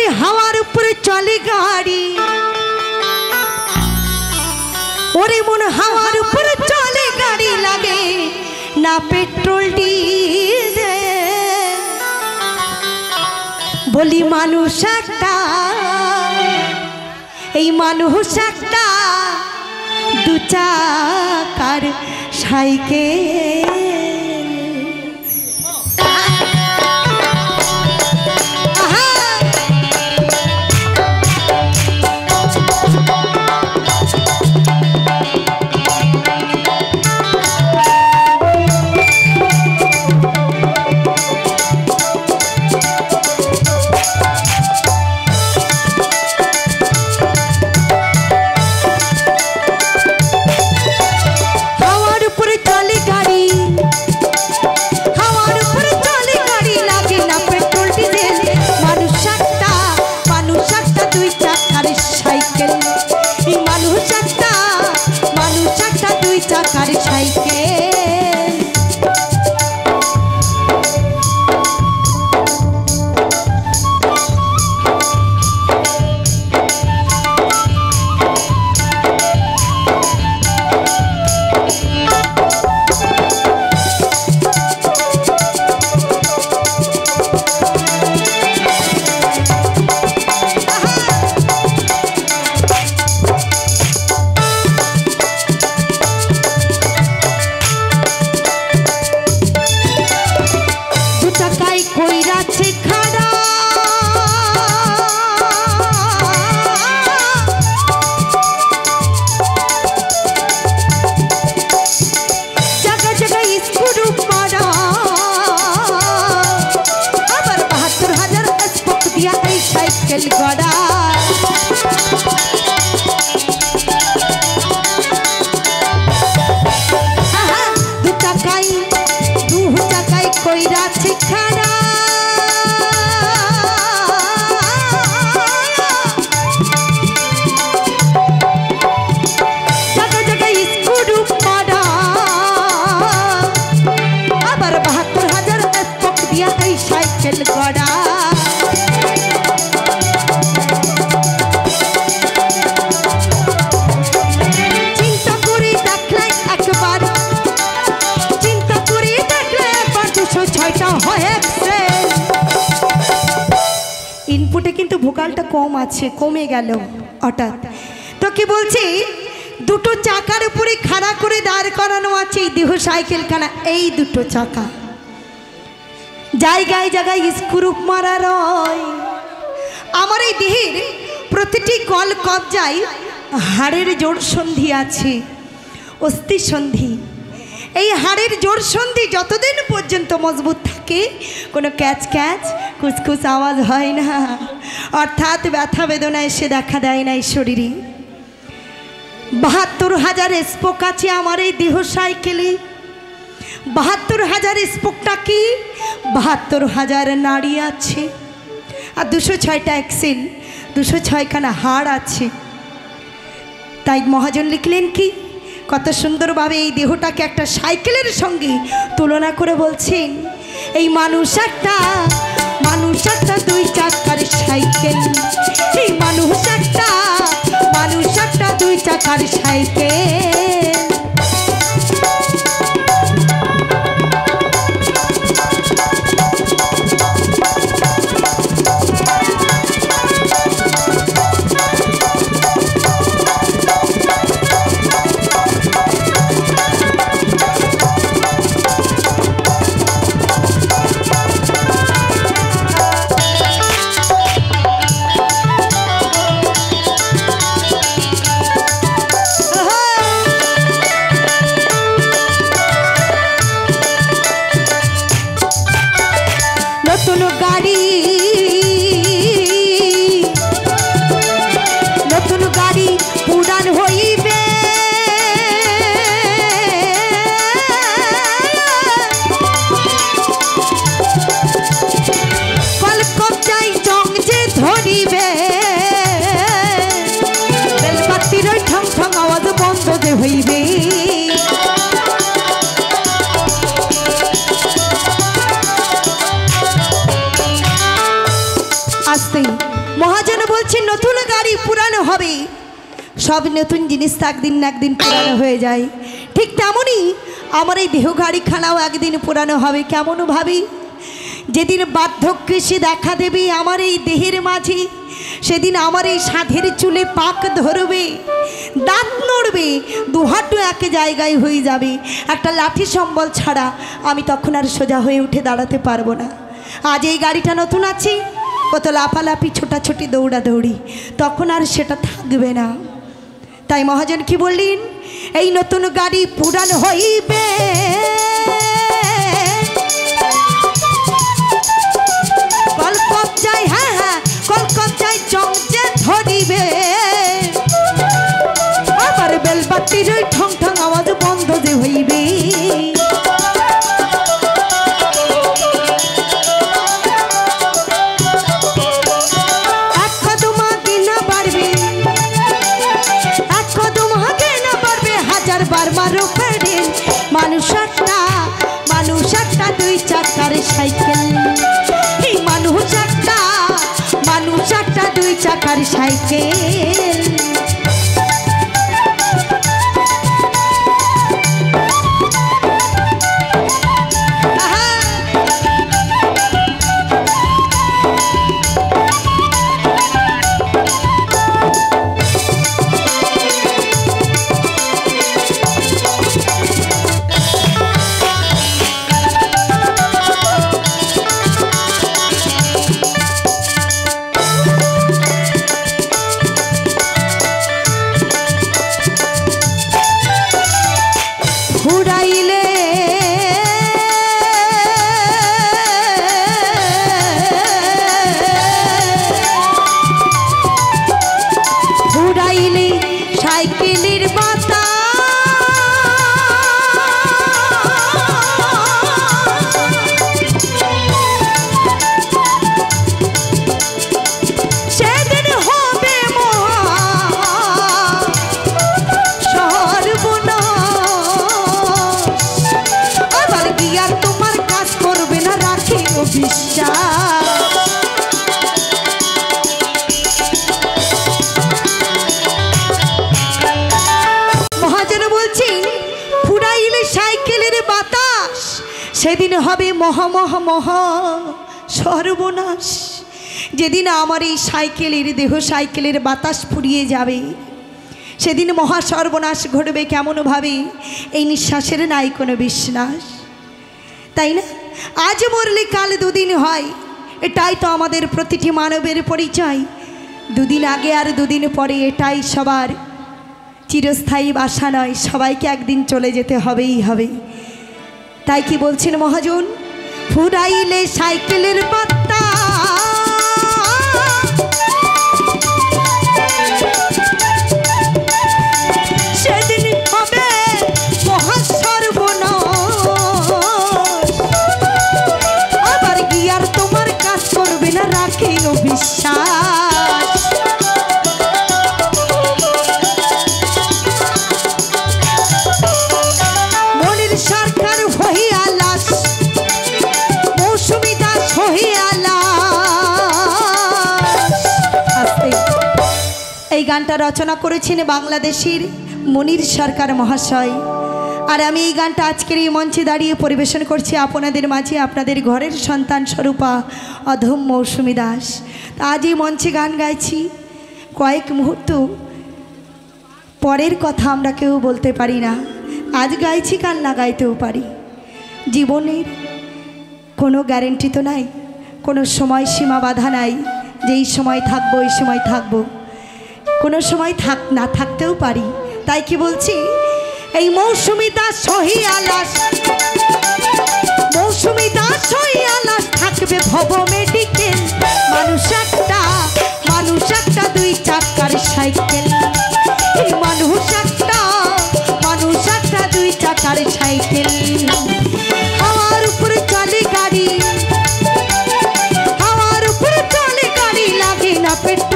ওরে হাওয়ার উপরে চলে গাড়ি, ওরে মন হাওয়ার উপরে চলে গাড়ি, লাগে না পেট্রোল ডিজেল। বলি মানুষ একটা, এই মানুষ একটা দু চাকার সাইকেল। ইনপুটে কিন্তু ভোকালটা কম আছে, কমে গেল হঠাৎ। তো কি বলছি, দুটো চাকার উপরে খাড়া করে দাঁড় করানো আছে এই দেহ সাইকেলখানা। এই দুটো চাকা জায়গায় জায়গায় স্ক্রু মারা রয়। আমার এই দেহের প্রতিটি কল কবজায় হাড়ের জোড় সন্ধি আছে, অস্থি সন্ধি। এই হাড়ের জোড় সন্ধি যতদিন পর্যন্ত মজবুত থাকে কোনো ক্যাচ ক্যাচ কুচকুচ আওয়াজ হয় না, অর্থাৎ ব্যথা বেদনা এসে দেখা দেয় না এই শরীরে। ৭২,০০০ স্পোক আছে আমার এই দেহ সাইকেলে। ৭২,০০০ স্পোকটা কি? ৭২,০০০ নাড়ি আছে, আর ২০৬টা এক্সেল, ২০৬খানা হাড় আছে। তাই মহাজন লিখলেন কি, কত সুন্দরভাবে এই দেহটাকে একটা সাইকেলের সঙ্গে তুলনা করে বলছেন, এই মানুষ একটা দুই চাকার সাইকেল, এই মানুষ একটা দুই চাকার সাইকেল। মহাজন বলছেন নতুন গাড়ি পুরানো হবে, সব নতুন জিনিস একদিন না একদিন পুরানো হয়ে যায়। ঠিক তেমনই আমার এই দেহ গাড়িখানাও একদিন পুরানো হবে। কেমন ভাবি, যেদিন বার্ধক্য এসে দেখা দেবে আমার এই দেহের মাঝে, সেদিন আমার এই সাধের চুলে পাক ধরবে, দাঁত নড়বে, দুহাটু এক জায়গায় হয়ে যাবে, একটা লাঠি সম্বল ছাড়া আমি তখন আর সোজা হয়ে উঠে দাঁড়াতে পারবো না। আজ এই গাড়িটা নতুন আছে, কত লাফালাফি ছোটাছুটি দৌড়াদৌড়ি, তখন আর সেটা থাকবে না। তাই মহাজন কি বললেন, এই নতুন গাড়ি পুরানো হইবে, কলকবজায় হ্যাঁ হ্যাঁ কলকবজায় জংজে ধরিবে, আবার বেলবাতির ওই ঠং ঠং আওয়াজ বন্ধ যে হইবে। মানুষ একটা দুই চাকার সাইকেল, এই মানুষ একটা দুই চাকার সাইকেল। সেদিন হবে মহা মহা মহা সর্বনাশ। যেদিন আমার এই সাইকেলের দেহ সাইকেলের বাতাস ফুরিয়ে যাবে, সেদিন মহা সর্বনাশ ঘটবে। কেমনভাবে, এই নিঃশ্বাসের নাই কোনো বিশ্বাস, তাই না? আজ মরলে কাল দুদিন হয়, এটাই তো আমাদের প্রতিটি মানবের পরিচয়। দুদিন আগে আর দুদিন পরে, এটাই সবার চিরস্থায়ী বাসা নয়, সবাইকে একদিন চলে যেতে হবেই হবে। তাই কি বলছেন মহাজন, ফুরাইলে সাইকেলের পাতা, সেদিন হবে মহা সর্বনাশ, আবার গিয়ার তোমার কাজ করবে না, রাখিও বিশ্বাস। মনির সরকার হইয়ালাস, মৌসুমী দাস হইয়ালাস। এই গানটা রচনা করেছেন বাংলাদেশের মনির সরকার মহাশয়। আর আমি এই গানটা আজকের এই মঞ্চে দাঁড়িয়ে পরিবেশন করছি আপনাদের মাঝে, আপনাদের ঘরের সন্তান স্বরূপা অধম মৌসুমী দাস। আজ এই মঞ্চে গান গাইছি, কয়েক মুহূর্ত পরের কথা আমরা কেউ বলতে পারি না। আজ গাইছি, কাল না গাইতেও পারি। জীবনের কোনো গ্যারেন্টি তো নাই, কোনো সময় সীমা বাধা নাই যে এই সময় থাকবো এই সময় থাকবো, কোনো সময় না থাকতেও পারি। তাই কি বলছি, এই মৌসুমী দাস সহিয়ালাস, মৌসুমী দাস সহিয়ালাস থাকবে ভব মেডিকেল। মানুষ একটা দুই চাকার সাইকেল, এই মানুষ একটা দুই চাকার সাইকেল। হাওয়ার উপরে চলে গাড়ি, হাওয়ার উপরে চলে গাড়ি, লাগে না পেট্রোল।